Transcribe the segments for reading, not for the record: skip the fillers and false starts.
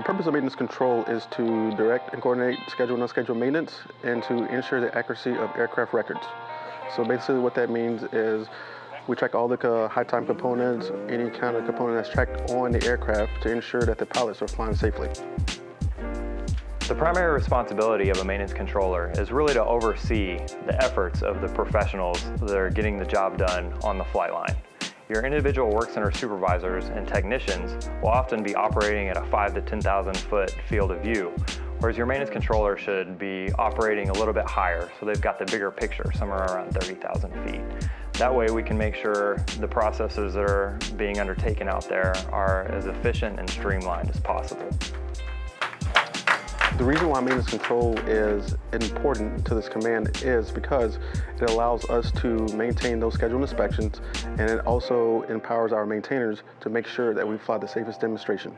purpose of maintenance control is to direct and coordinate scheduled and unscheduled maintenance and to ensure the accuracy of aircraft records. So basically what that means is we track all the high time components, any kind of component that's tracked on the aircraft to ensure that the pilots are flying safely. The primary responsibility of a maintenance controller is really to oversee the efforts of the professionals that are getting the job done on the flight line. Your individual work center supervisors and technicians will often be operating at a 5,000 to 10,000 foot field of view, whereas your maintenance controller should be operating a little bit higher, so they've got the bigger picture, somewhere around 30,000 feet. That way we can make sure the processes that are being undertaken out there are as efficient and streamlined as possible. The reason why maintenance control is important to this command is because it allows us to maintain those scheduled inspections, and it also empowers our maintainers to make sure that we fly the safest demonstration.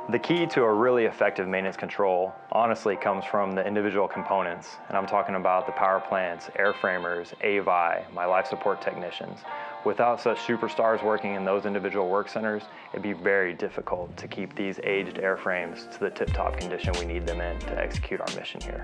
The key to a really effective maintenance control honestly comes from the individual components, and I'm talking about the power plants, airframers, AVI, my life support technicians. Without such superstars working in those individual work centers, it'd be very difficult to keep these aged airframes to the tip-top condition we need them in to execute our mission here.